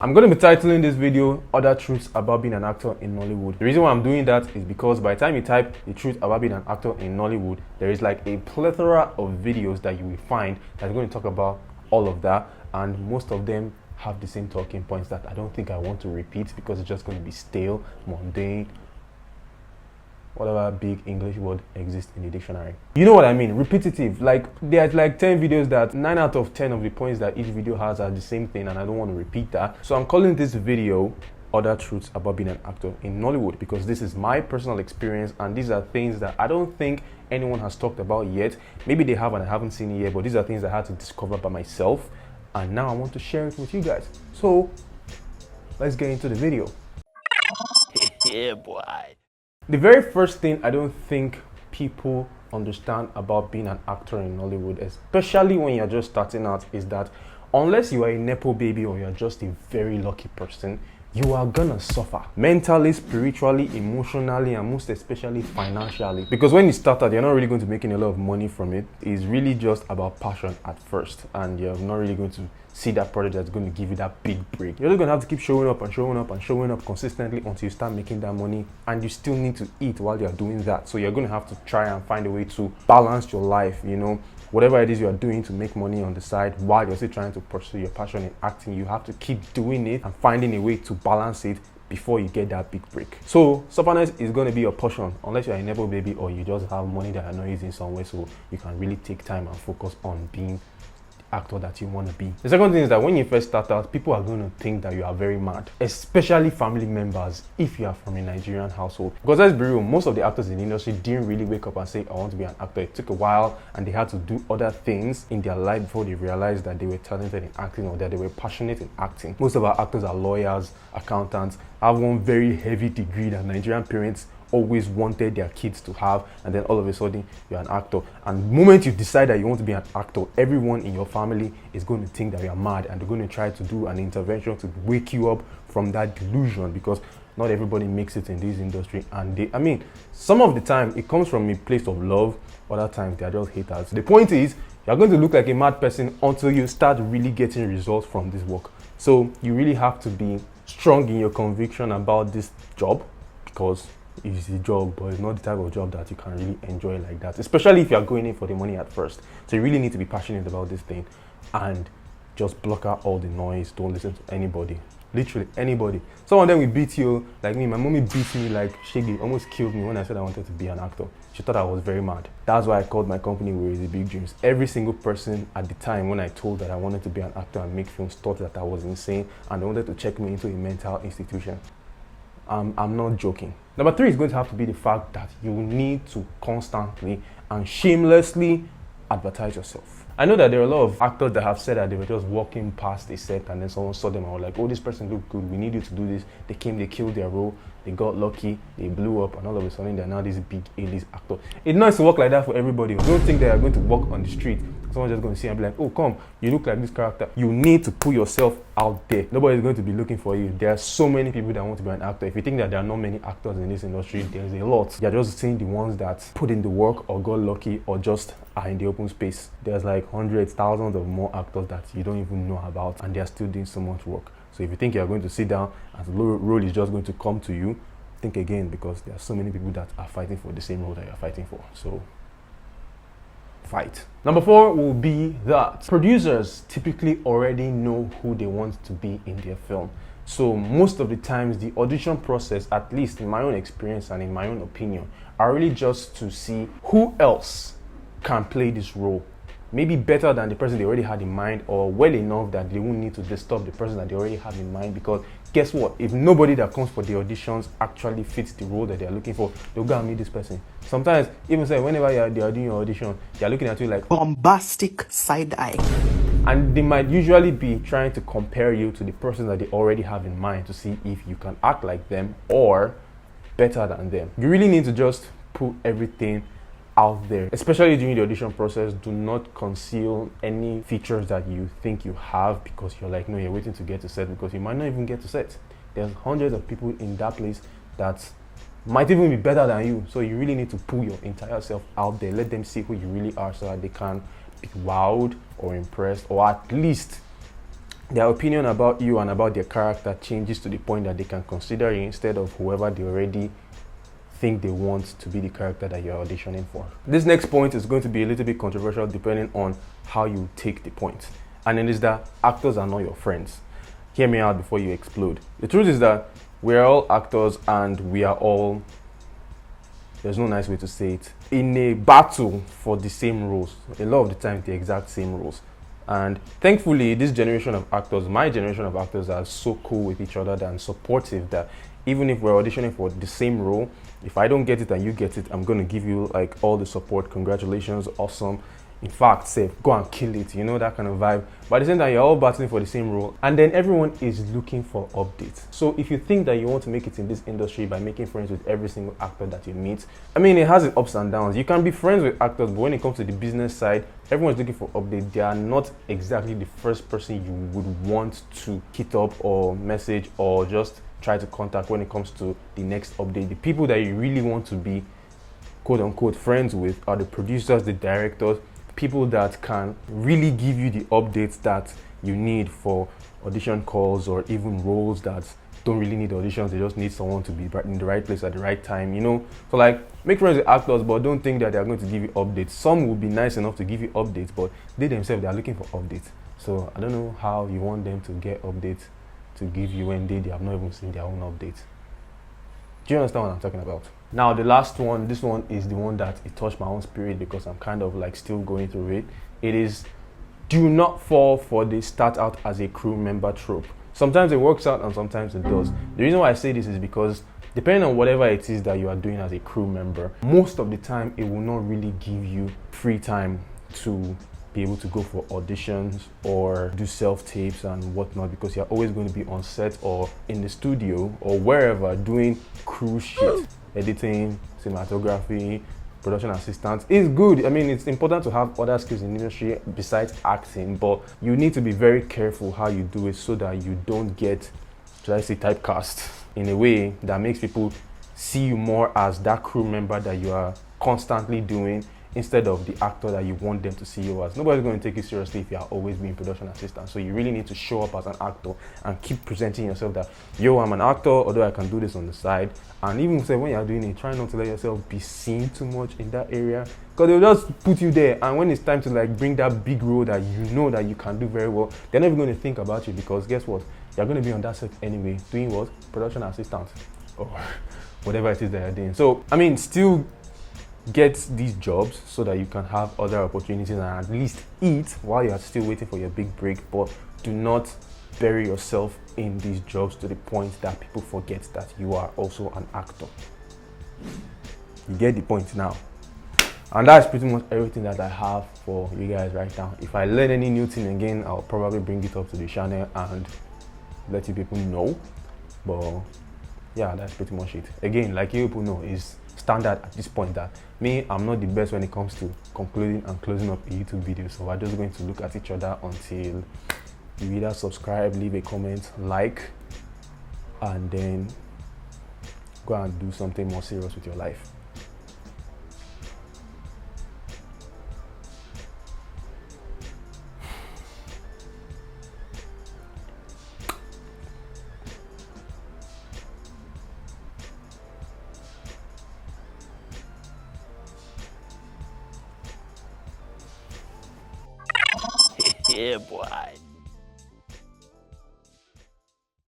I'm going to be titling this video Other Truths About Being an Actor in Nollywood. The reason why I'm doing that is because by the time you type the truth about being an actor in Nollywood, there is like a plethora of videos that you will find that's going to talk about all of that, and most of them have the same talking points that I don't think I want to repeat because it's just going to be stale, mundane, whatever big English word exists in the dictionary. You know what I mean? Repetitive. Like there's like 10 videos that 9 out of 10 of the points that each video has are the same thing, and I don't want to repeat that. So I'm calling this video Other Truths About Being an Actor in Nollywood because this is my personal experience, and these are things that I don't think anyone has talked about yet. Maybe they have and I haven't seen it yet, but these are things I had to discover by myself, and now I want to share it with you guys. So let's get into the video. Yeah, boy. The very first thing I don't think people understand about being an actor in Nollywood, especially when you're just starting out, is that unless you are a nepo baby or you're just a very lucky person, you are gonna suffer mentally, spiritually, emotionally, and most especially financially. Because when you start out, you're not really going to be making a lot of money from it. It's really just about passion at first, and you're not really going to see that project that's going to give you that big break. You're just gonna have to keep showing up and showing up and showing up consistently until you start making that money, and you still need to eat while you're doing that. So you're gonna have to try and find a way to balance your life, you know, whatever it is you're doing to make money on the side while you're still trying to pursue your passion in acting. You have to keep doing it and finding a way to balance it before you get that big break. So stubbornness is going to be your portion unless you're a nepo baby or you just have money that you're not using somewhere, so you can really take time and focus on being actor that you want to be. The second thing is that when you first start out, people are going to think that you are very mad, especially family members if you are from a Nigerian household. Because let's be real, most of the actors in the industry didn't really wake up and say, I want to be an actor. It took a while and they had to do other things in their life before they realized that they were talented in acting or that they were passionate in acting. Most of our actors are lawyers, accountants, have one very heavy degree that Nigerian parents always wanted their kids to have, and then all of a sudden you're an actor, and the moment you decide that you want to be an actor, everyone in your family is going to think that you're mad, and they're going to try to do an intervention to wake you up from that delusion, because not everybody makes it in this industry. And some of the time it comes from a place of love, other times they're just haters. The point is, you're going to look like a mad person until you start really getting results from this work. So you really have to be strong in your conviction about this job, because it's a job, but it's not the type of job that you can really enjoy like that, especially if you're going in for the money at first. So you really need to be passionate about this thing and just block out all the noise. Don't listen to anybody, literally anybody. Some of them will beat you. Like me, my mommy beat me like shaggy, almost killed me when I said I wanted to be an actor. She thought I was very mad. That's why I called my company Wereys Big Dreams. Every single person at the time when I told that I wanted to be an actor and make films thought that I was insane, and they wanted to check me into a mental institution. I'm not joking. Number 3 is going to have to be the fact that you need to constantly and shamelessly advertise yourself. I know that there are a lot of actors that have said that they were just walking past a set and then someone saw them and was like, oh, this person looked good, we need you to do this. They came, they killed their role, they got lucky, they blew up, and all of a sudden they're now this big A-list actor. It's nice to work like that for everybody. Don't think that you're going to walk on the street, someone's just going to see and be like, oh, come, you look like this character. You need to put yourself out there. Nobody's going to be looking for you. There are so many people that want to be an actor. If you think that there are not many actors in this industry, there's a lot. You're just seeing the ones that put in the work or got lucky or just are in the open space. There's like hundreds, thousands of more actors that you don't even know about, and they're still doing so much work. So if you think you're going to sit down and the role is just going to come to you, think again, because there are so many people that are fighting for the same role that you're fighting for. So fight. Number 4 will be that producers typically already know who they want to be in their film. So most of the times the audition process, at least in my own experience and in my own opinion, are really just to see who else can play this role. Maybe better than the person they already had in mind, or well enough that they won't need to disturb the person that they already have in mind, because guess what? If nobody that comes for the auditions actually fits the role that they're looking for, they'll go and meet this person. Sometimes, even say, whenever they're doing your audition, they're looking at you like Bombastic side eye. And they might usually be trying to compare you to the person that they already have in mind to see if you can act like them or better than them. You really need to just put everything out there, especially during the audition process. Do not conceal any features that you think you have, because you're like, no, you're waiting to get to set, because you might not even get to set. There's hundreds of people in that place that might even be better than you. So you really need to pull your entire self out there. Let them see who you really are so that they can be wowed or impressed, or at least their opinion about you and about their character changes to the point that they can consider you instead of whoever they already think they want to be the character that you're auditioning for. This next point is going to be a little bit controversial depending on how you take the point. And it is that actors are not your friends. Hear me out before you explode. The truth is that we're all actors and we are all, there's no nice way to say it, in a battle for the same roles. A lot of the time, the exact same roles. And thankfully, this generation of actors, my generation of actors, are so cool with each other and supportive that even if we're auditioning for the same role, if I don't get it and you get it, I'm going to give you like all the support. Congratulations, awesome. In fact, say, go and kill it, you know, that kind of vibe. But at the same time, you're all battling for the same role. And then everyone is looking for updates. So if you think that you want to make it in this industry by making friends with every single actor that you meet, I mean, it has its ups and downs. You can be friends with actors, but when it comes to the business side, everyone's looking for updates. They are not exactly the first person you would want to hit up or message or just try to contact when it comes to the next update. The people that you really want to be quote unquote friends with are the producers, the directors, people that can really give you the updates that you need for audition calls or even roles that don't really need auditions. They just need someone to be in the right place at the right time, you know. So like, make friends with actors, but don't think that they're going to give you updates. Some will be nice enough to give you updates, but they themselves, they are looking for updates. So I don't know how you want them to get updates to give you when they have not even seen their own updates. Do you understand what I'm talking about? Now, the last one, this one is the one that it touched my own spirit because I'm kind of like still going through it. It is, do not fall for the start out as a crew member trope. Sometimes it works out and sometimes it does. The reason why I say this is because depending on whatever it is that you are doing as a crew member, most of the time it will not really give you free time to be able to go for auditions or do self-tapes and whatnot, because you're always going to be on set or in the studio or wherever doing crew shit. Editing, cinematography, production assistants is good. I mean, it's important to have other skills in the industry besides acting, but you need to be very careful how you do it so that you don't get, should I say, typecast in a way that makes people see you more as that crew member that you are constantly doing instead of the actor that you want them to see you as. Nobody's going to take you seriously if you are always being production assistant. So you really need to show up as an actor and keep presenting yourself that, yo, I'm an actor, although I can do this on the side. And even say when you're doing it, try not to let yourself be seen too much in that area, because they'll just put you there. And when it's time to like bring that big role that you know that you can do very well, they're never going to think about you, because guess what? You're going to be on that set anyway, doing what? Production assistant or whatever it is that you're doing. So, I mean, still get these jobs so that you can have other opportunities and at least eat while you're still waiting for your big break, but do not bury yourself in these jobs to the point that people forget that you are also an actor. You get the point now. And that's pretty much everything that I have for you guys right now. If I learn any new thing again, I'll probably bring it up to the channel and let you people know. But yeah, that's pretty much it. Again, like you people know, is standard at this point that me, I'm not the best when it comes to concluding and closing up a YouTube video. So we're just going to look at each other until you either subscribe, leave a comment, like, and then go and do something more serious with your life. Yeah, boy.